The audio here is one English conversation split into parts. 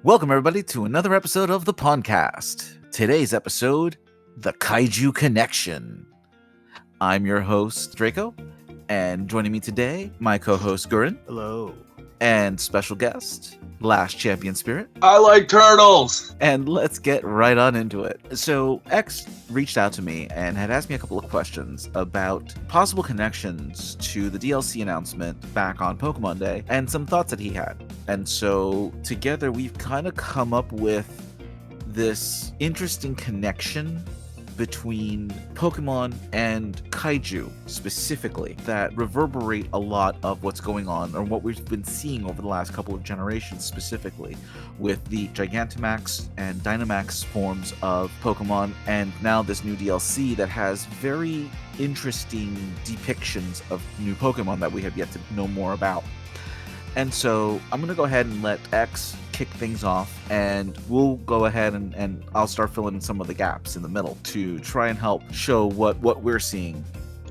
Welcome, everybody, to another episode of the Pondcast. Today's episode, the Kaiju Connection. I'm your host, Draco, and joining me today, my co-host, Guren. Hello. And special guest, Last Champion Spirit. I like turtles! And let's get right on into it. So, X reached out to me and had asked me a couple of questions about possible connections to the DLC announcement back on Pokemon Day and some thoughts that he had. And so, together, we've kind of come up with this interesting connection between Pokemon and Kaiju specifically that reverberate a lot of what's going on or what we've been seeing over the last couple of generations, specifically with the Gigantamax and Dynamax forms of Pokemon, and now this new DLC that has very interesting depictions of new Pokemon that we have yet to know more about. And so I'm going to go ahead and let X kick things off, and we'll go ahead and I'll start filling in some of the gaps in the middle to try and help show what we're seeing.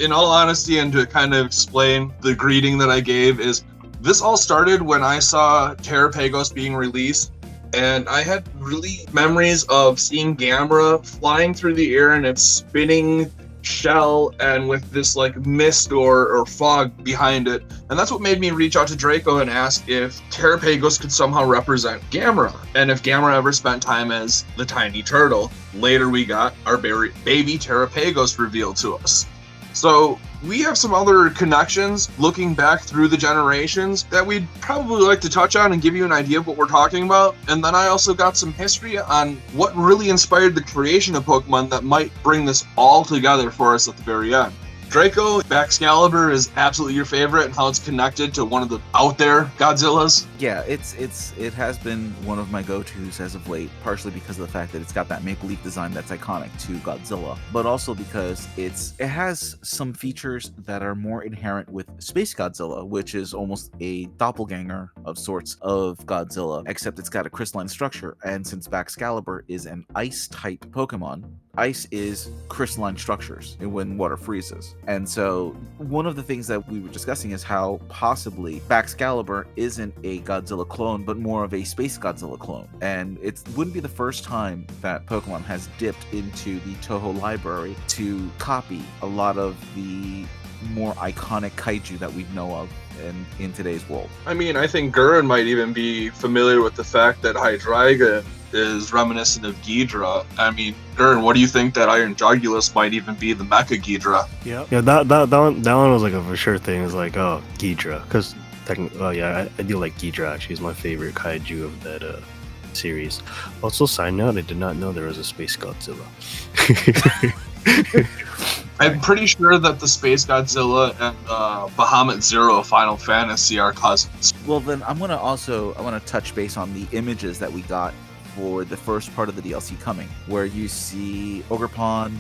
In all honesty, and to kind of explain the greeting that I gave, is this all started when I saw Terrapagos being released, and I had really memories of seeing Gamera flying through the air in its spinning shell and with this like mist or fog behind it, and that's what made me reach out to Draco and ask if Terrapagos could somehow represent Gamera, and if Gamera ever spent time as the tiny turtle. Later we got our baby Terrapagos revealed to us. So we have some other connections looking back through the generations that we'd probably like to touch on and give you an idea of what we're talking about. And then I also got some history on what really inspired the creation of Pokemon that might bring this all together for us at the very end. Draco, Baxcalibur is absolutely your favorite, and how it's connected to one of the out there Godzillas. Yeah, it has been one of my go-tos as of late, partially because of the fact that it's got that maple leaf design that's iconic to Godzilla, but also because it has some features that are more inherent with Space Godzilla, which is almost a doppelganger of sorts of Godzilla, except it's got a crystalline structure, and since Baxcalibur is an ice-type Pokemon, ice is crystalline structures when water freezes. And so one of the things that we were discussing is how possibly Baxcalibur isn't a Godzilla clone, but more of a Space Godzilla clone. And it wouldn't be the first time that Pokemon has dipped into the Toho library to copy a lot of the more iconic kaiju that we know of in today's world. I mean, I think Guren might even be familiar with the fact that Hydreigon is reminiscent of Ghidra. I mean, Guren, what do you think that Iron Jugulus might even be the Mecha Ghidra? Yeah, that one was like a for sure thing. It's like, oh, Ghidra, because I do like Ghidra. Actually, is my favorite kaiju of that series. Also, side note, I did not know there was a Space Godzilla. I'm pretty sure that the Space Godzilla and Bahamut Zero of Final Fantasy are cousins. Well, then I want to touch base on the images that we got for the first part of the DLC coming, where you see Ogerpon,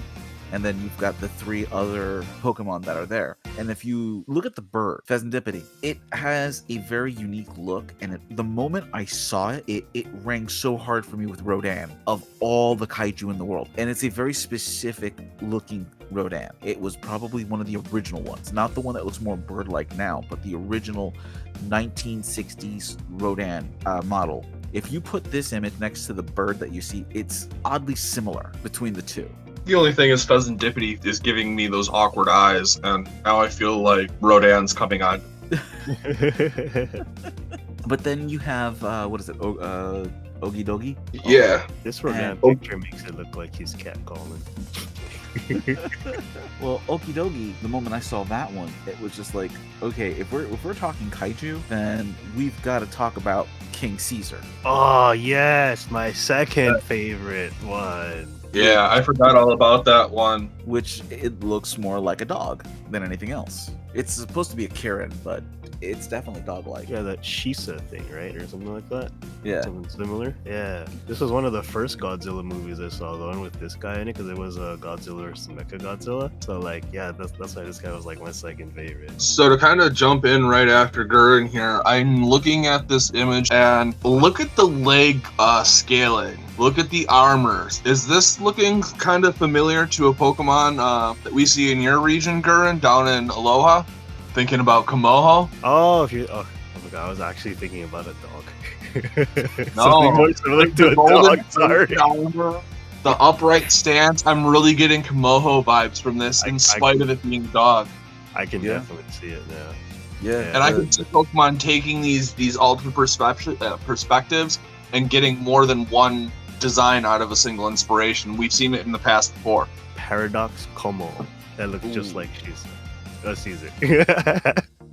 and then you've got the three other Pokemon that are there. And if you look at the bird, Pheasantipity, it has a very unique look, and the moment I saw it, it rang so hard for me with Rodan, of all the kaiju in the world. And it's a very specific looking Rodan. It was probably one of the original ones, not the one that looks more bird-like now, but the original 1960s Rodan model. If you put this image next to the bird that you see, it's oddly similar between the two. The only thing is Pheasantipity is giving me those awkward eyes, and now I feel like Rodan's coming on. But then you have, what is it, Ogie Dogie? Yeah. This Rodan picture makes it look like he's catcalling. Well, Okie Dokie, the moment I saw that one, it was just like, okay, if we're talking kaiju, then we've got to talk about King Caesar. Oh yes, my second favorite one. Yeah, I forgot all about that one. Which it looks more like a dog than anything else. It's supposed to be a Karen, but it's definitely dog-like. Yeah, that Shisa thing, right? Or something like that? Yeah. Something similar? Yeah. This was one of the first Godzilla movies I saw, the one with this guy in it, because it was Godzilla vs. Mechagodzilla. So, like, yeah, that's why this guy was, like, my second favorite. So to kind of jump in right after Guren here, I'm looking at this image, and look at the leg scaling. Look at the armors. Is this looking kind of familiar to a Pokemon that we see in your region, Guren, down in Aloha? Thinking about Komoho? Oh, I'm joke. I was actually thinking about a dog. No, Something more similar to a golden dog. Sorry. shower, the upright stance. I'm really getting Komodo vibes from this, in spite of it being a dog. I can Yeah. definitely see it now. Yeah, And I can see Pokemon taking these alternate perspectives and getting more than one design out of a single inspiration. We've seen it in the past before. Paradox Como. That looks just like she's a Caesar.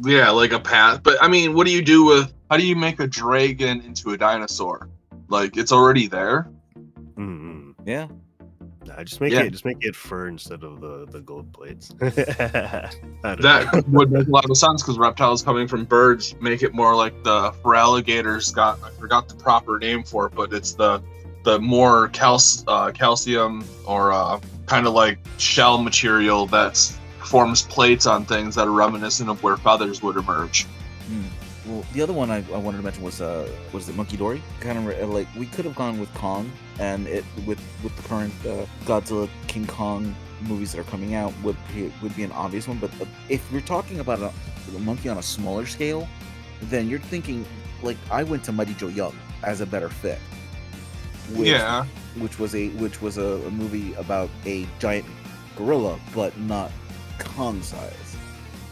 Yeah, like a path. But I mean, what do you do with? How do you make a dragon into a dinosaur? Like, it's already there. Mm-hmm. yeah. Nah, just make it fur instead of the gold plates. That would make a lot of sense because reptiles coming from birds make it more like the for alligators. I forgot the proper name for it, but it's the more calcium or kind of like shell material that forms plates on things that are reminiscent of where feathers would emerge. Well, the other one I wanted to mention was it Monkey Dory? Kind of like we could have gone with Kong, and it with the current Godzilla, King Kong movies that are coming out would be an obvious one. But if we're talking about a monkey on a smaller scale, then you're thinking like I went to Mighty Joe Young as a better fit. Which was a movie about a giant gorilla, but not Kong size.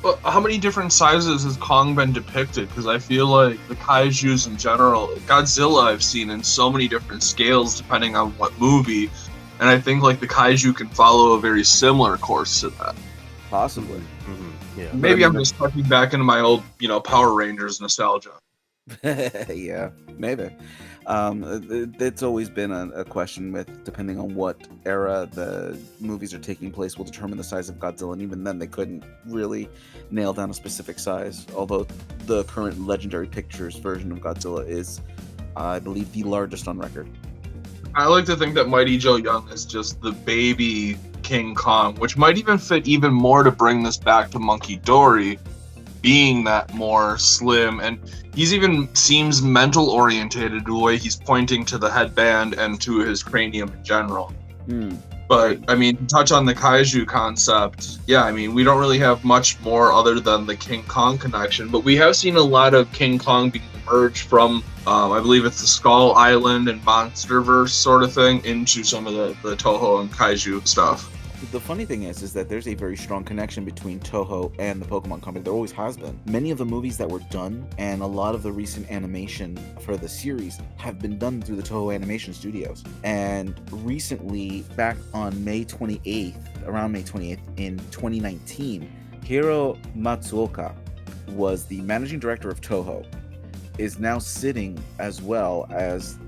But how many different sizes has Kong been depicted? Because I feel like the kaijus in general, Godzilla I've seen in so many different scales depending on what movie, and I think like the kaiju can follow a very similar course to that. Possibly. Mm-hmm. Yeah. Maybe I'm just tucking back into my old, Power Rangers nostalgia. Yeah, maybe. It's always been a question with depending on what era the movies are taking place will determine the size of Godzilla, and even then they couldn't really nail down a specific size, although the current Legendary Pictures version of Godzilla is, I believe, the largest on record. I like to think that Mighty Joe Young is just the baby King Kong, which might even fit even more to bring this back to Monkey Dory, being that more slim, and he's even seems mental orientated the way he's pointing to the headband and to his cranium in general. But I mean, to touch on the kaiju concept, yeah, I mean, we don't really have much more other than the King Kong connection, but we have seen a lot of King Kong being emerged from I believe it's the Skull Island and Monsterverse sort of thing into some of the Toho and kaiju stuff. The funny thing is that there's a very strong connection between Toho and the Pokemon Company. There always has been. Many of the movies that were done and a lot of the recent animation for the series have been done through the Toho Animation Studios. And recently, back on May 28th, around May 28th in 2019, Hiro Matsuoka was the managing director of Toho, is now sitting as well as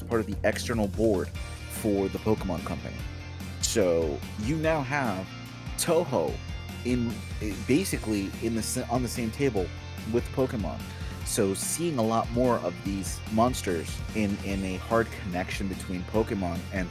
part of the external board for the Pokemon Company. So you now have Toho basically on the same table with Pokemon. So seeing a lot more of these monsters in a hard connection between Pokemon and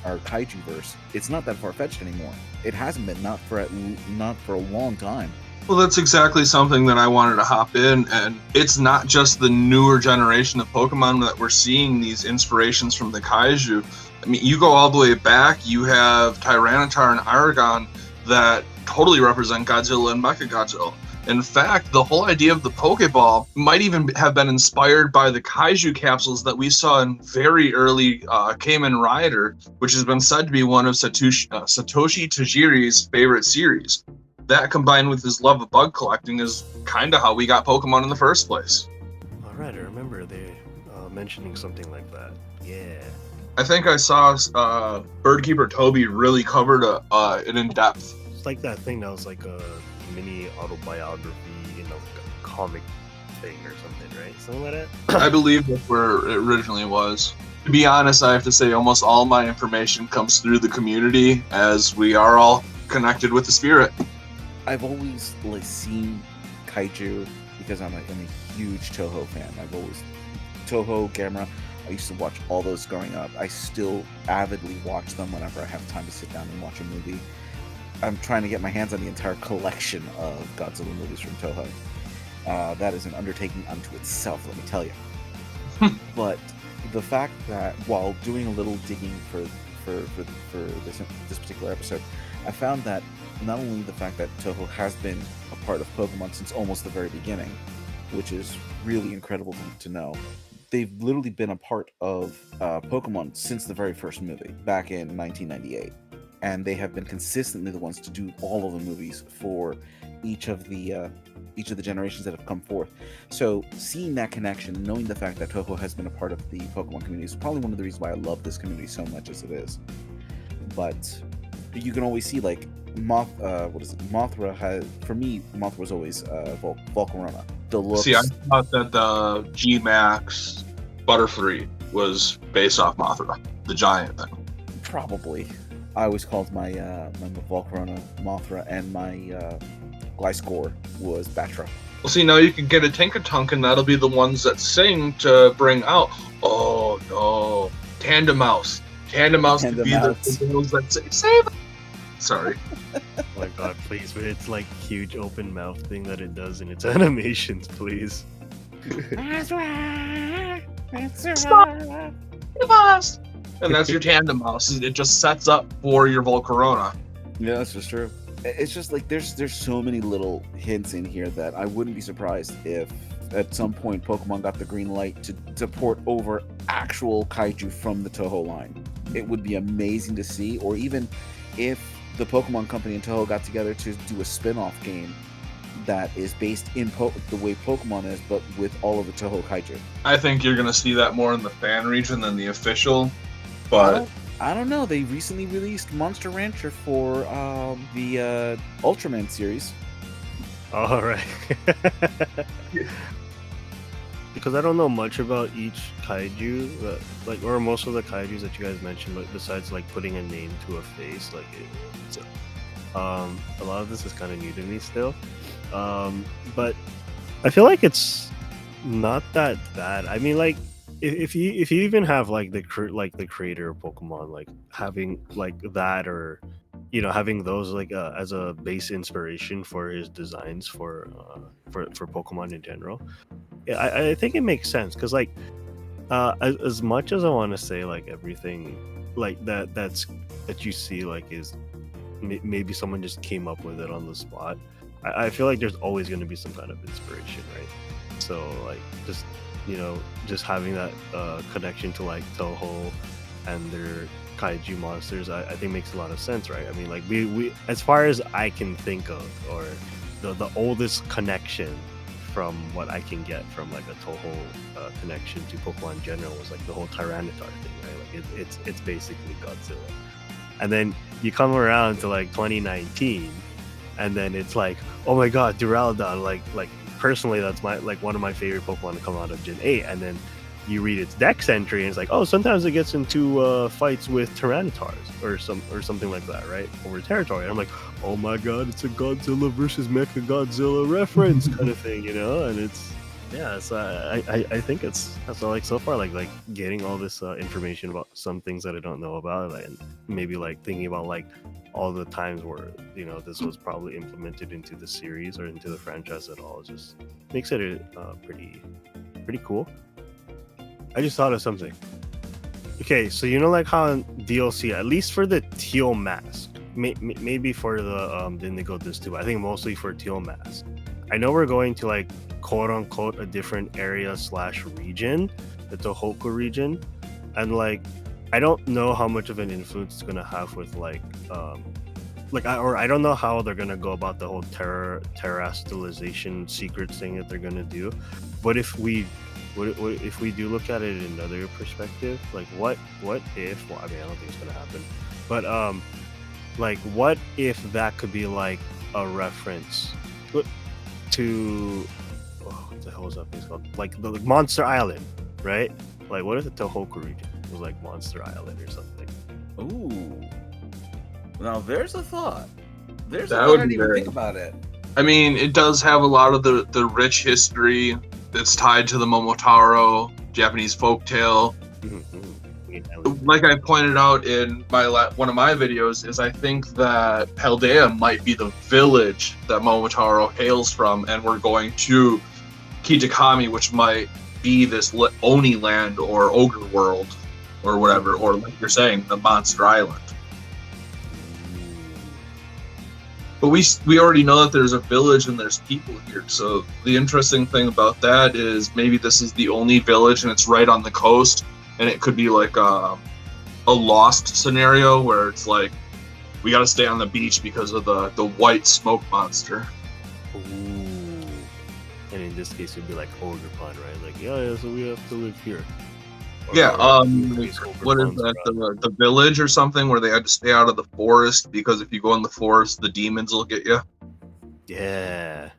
our Kaiju-verse, it's not that far-fetched anymore. It hasn't been, not for a long time. Well, that's exactly something that I wanted to hop in, and it's not just the newer generation of Pokemon that we're seeing these inspirations from the Kaiju. I mean, you go all the way back, you have Tyranitar and Aragon that totally represent Godzilla and Mechagodzilla. In fact, the whole idea of the Pokeball might even have been inspired by the Kaiju capsules that we saw in very early Kamen Rider, which has been said to be one of Satoshi Tajiri's favorite series. That combined with his love of bug collecting is kind of how we got Pokemon in the first place. All right, I remember they mentioning something like that. Yeah. I think I saw Birdkeeper Toby really covered it in depth. It's like that thing that was like a mini autobiography, like a comic thing or something, right? Something like that? I believe that's where it originally was. To be honest, I have to say almost all my information comes through the community, as we are all connected with the spirit. I've always seen Kaiju because I'm a huge Toho fan. I've always Toho, Gamera. I used to watch all those growing up. I still avidly watch them whenever I have time to sit down and watch a movie. I'm trying to get my hands on the entire collection of Godzilla movies from Toho. That is an undertaking unto itself, let me tell you. But the fact that while doing a little digging for this particular episode, I found that not only the fact that Toho has been a part of Pokemon since almost the very beginning, which is really incredible to know. They've literally been a part of Pokemon since the very first movie back in 1998, and they have been consistently the ones to do all of the movies for each of the generations that have come forth. So seeing that connection, knowing the fact that Toho has been a part of the Pokemon community is probably one of the reasons why I love this community so much as it is. But you can always see like Mothra has, for me, Mothra was always Volcarona. The looks. See, I thought that the G-Max Butterfree was based off Mothra, the giant thing. Probably. I always called my Volcarona Mothra, and my Gliscor was Batra. Well, see, now you can get a Tinkatunk, and that'll be the ones that sing to bring out. Oh no, Tandemaus. Tandemaus could be the ones that say, save. Sorry. Oh my god, please. It's like huge open mouth thing that it does in its animations, please. Stop. And that's your Tandemaus. It just sets up for your Volcarona. Yeah, that's just true. It's just like there's so many little hints in here that I wouldn't be surprised if at some point Pokemon got the green light to port over actual kaiju from the Toho line. It would be amazing to see, or even if the Pokemon Company and Toho got together to do a spin-off game that is based in the way Pokemon is, but with all of the Toho kaiju. I think you're going to see that more in the fan region than the official, but... I don't know. They recently released Monster Rancher for the Ultraman series. All right. Because I don't know much about each kaiju, like, or most of the kaijus that you guys mentioned, but besides like putting a name to a face, like a lot of this is kind of new to me still. But I feel like it's not that bad. I mean, like, if you even have like the creator of Pokemon, like having like that, or having those like as a base inspiration for his designs for Pokemon in general, I think it makes sense, because like as much as I want to say like everything like that you see like is maybe someone just came up with it on the spot, I feel like there's always going to be some kind of inspiration, right? So like just having that connection to like Toho and their kaiju monsters, I think makes a lot of sense, right? I mean, like we as far as I can think of, or the oldest connection from what I can get from like a Toho connection to Pokemon in general was like the whole Tyranitar thing, right? Like it's basically Godzilla. And then you come around to like 2019, and then it's like, oh my god, Duraludon, like personally that's one of my favorite Pokemon to come out of Gen 8. And then you read its Dex entry, and it's like, oh, sometimes it gets into fights with Tyranitars or something like that, right? Over territory. And I'm like, oh my god, it's a Godzilla versus Mechagodzilla reference kind of thing, And it's, yeah, so I think it's so like so far like getting all this information about some things that I don't know about, and maybe like thinking about like all the times where this was probably implemented into the series or into the franchise at all, just makes it pretty cool. I just thought of something. Okay, so like how in DLC, at least for the Teal Mask, maybe for the Indigo this too, but I think mostly for Teal Mask, I know we're going to like quote unquote a different area / region, the Tohoku region, and like I don't know how much of an influence it's gonna have with like I don't know how they're gonna go about the whole terrestrialization secrets thing that they're gonna do, but if we do look at it in another perspective, like what if, well, I mean, I don't think it's gonna happen, but like what if that could be like a reference to what the hell is that place called, like the Monster Island, right? Like what if the Tohoku region was like Monster Island or something? Ooh, now there's a thought. I didn't even think about it. I mean, it does have a lot of the rich history that's tied to the Momotaro Japanese folktale. Like I pointed out in one of my videos, is I think that Paldea might be the village that Momotaro hails from, and we're going to Kitakami, which might be this Oni land or Ogre world or whatever, or like you're saying, the Monster Island. But we already know that there's a village and there's people here. So the interesting thing about that is maybe this is the only village and it's right on the coast, and it could be like a Lost scenario where it's like we got to stay on the beach because of the white smoke monster. Ooh. And in this case, it'd be like Ogre Pond, right? Like, yeah, so we have to live here. Yeah, what is that? The village or something where they had to stay out of the forest because if you go in the forest, the demons will get you. Yeah.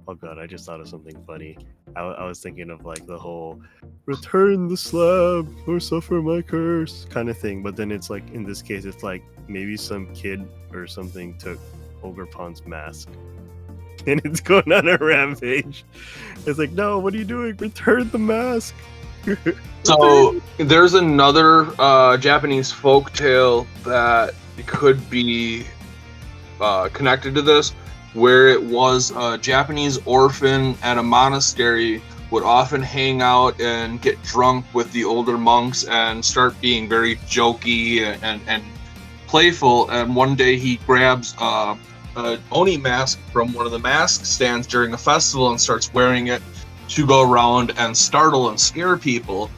Oh god, I just thought of something funny. I was thinking of like the whole return the slab or suffer my curse kind of thing. But then it's like, in this case, it's like maybe some kid or something took Ogre Pond's mask and it's going on a rampage. It's like, no, what are you doing? Return the mask. So there's another Japanese folktale that could be connected to this, where it was a Japanese orphan at a monastery would often hang out and get drunk with the older monks and start being very jokey and playful. And one day he grabs an Oni mask from one of the mask stands during a festival and starts wearing it to go around and startle and scare people.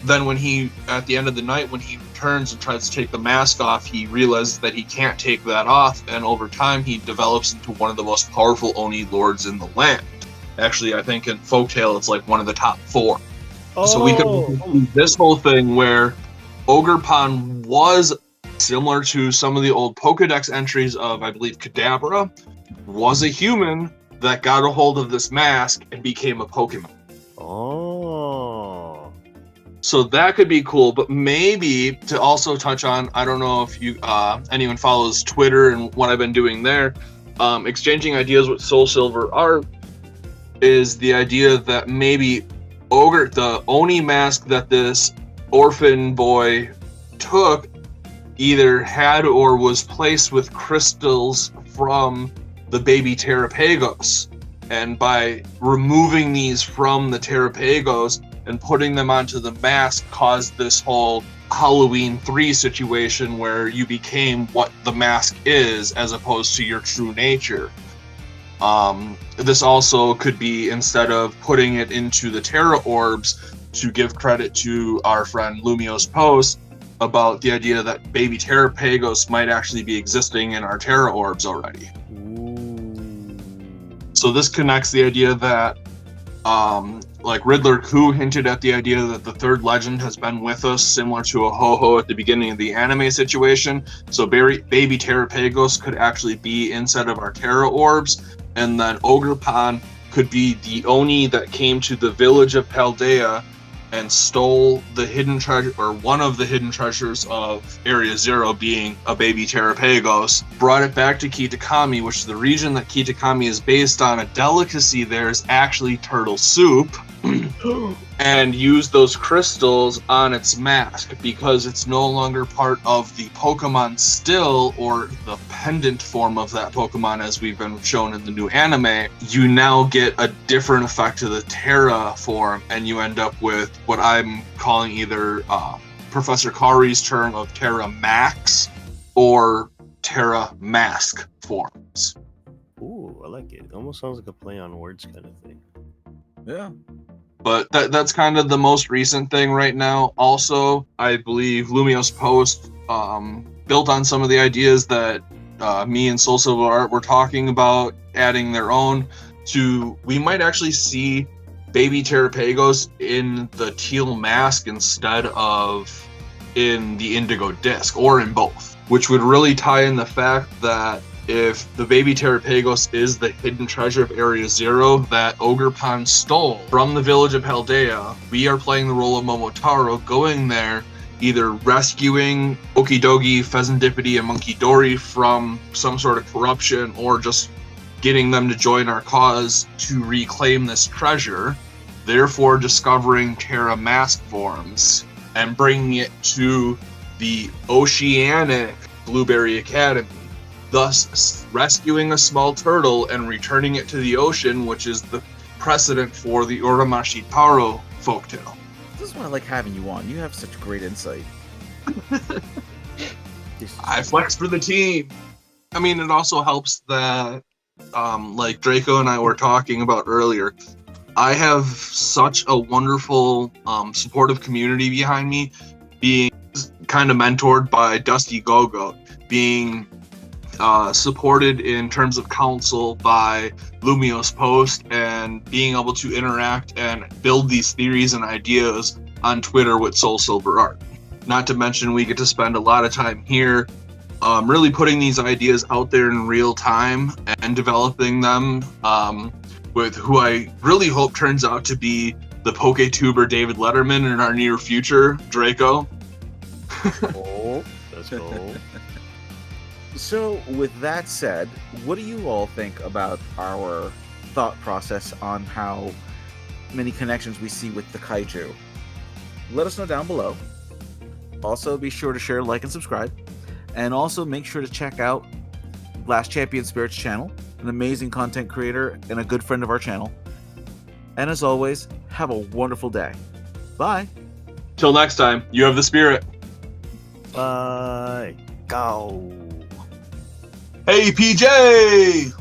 Then when he, at the end of the night, when he returns and tries to take the mask off, he realizes that he can't take that off, and over time he develops into one of the most powerful Oni lords in the land. Actually, I think in folktale it's like one of the top 4. Oh. So we could do this whole thing where Ogre Pond was similar to some of the old Pokedex entries of, I believe, Kadabra, was a human that got a hold of this mask and became a Pokemon. Oh. So that could be cool, but maybe to also touch on, I don't know if you anyone follows Twitter and what I've been doing there, exchanging ideas with Soul Silver Art, is the idea that maybe the Oni mask that this orphan boy took either had or was placed with crystals from the baby Terrapagos, and by removing these from the Terrapagos and putting them onto the mask caused this whole Halloween 3 situation where you became what the mask is as opposed to your true nature. This also could be, instead of putting it into the Terra Orbs, to give credit to our friend Lumio's post about the idea that baby Terrapagos might actually be existing in our Terra Orbs already. Ooh. So this connects the idea that, like Riddler Koo hinted at the idea that the third legend has been with us, similar to a Ho-Ho at the beginning of the anime situation. So baby Terrapagos could actually be inside of our Terra Orbs, and then Ogre Pond could be the Oni that came to the village of Paldea and stole the hidden treasure, or one of the hidden treasures of Area Zero, being a baby Terrapagos, brought it back to Kitakami, which is the region that Kitakami is based on. A delicacy there is actually turtle soup, and used those crystals on its mask because it's no longer part of the Pokemon still, or the pendant form of that Pokemon as we've been shown in the new anime. You now get a different effect to the Terra form, and you end up with what I'm calling either Professor Kari's term of Terra Max or Terra Mask forms. Ooh, I like it. It almost sounds like a play on words kind of thing. Yeah. But that's kind of the most recent thing right now. Also, I believe Lumio's post built on some of the ideas that me and Soul Silver Art were talking about, adding their own to, we might actually see baby Terrapagos in the teal mask instead of in the indigo disc, or in both, which would really tie in the fact that if the baby Terrapagos is the hidden treasure of Area Zero that Ogre Pond stole from the village of Paldea, we are playing the role of Momotaro, going there, either rescuing Okidogi, Pheasantipity, and Monkey Dory from some sort of corruption, or just getting them to join our cause to reclaim this treasure, therefore discovering Terra Mask forms and bringing it to the Oceanic Blueberry Academy, thus rescuing a small turtle and returning it to the ocean, which is the precedent for the Uramashi Taro folktale. This is why I like having you on. You have such great insight. I flex for the team. I mean, it also helps that, like Draco and I were talking about earlier, I have such a wonderful, supportive community behind me, being kind of mentored by Dusty Gogo, being supported in terms of counsel by Lumios Post, and being able to interact and build these theories and ideas on Twitter with Soul Silver Art. Not to mention, we get to spend a lot of time here really putting these ideas out there in real time and developing them with who I really hope turns out to be the PokeTuber David Letterman in our near future, Draco. Oh, let's go. So, with that said, what do you all think about our thought process on how many connections we see with the Kaiju? Let us know down below. Also, be sure to share, like, and subscribe. And also make sure to check out Last Champion Spirits channel, an amazing content creator and a good friend of our channel. And as always, have a wonderful day. Bye. Till next time, you have the spirit. Bye. Go. Hey, PJ!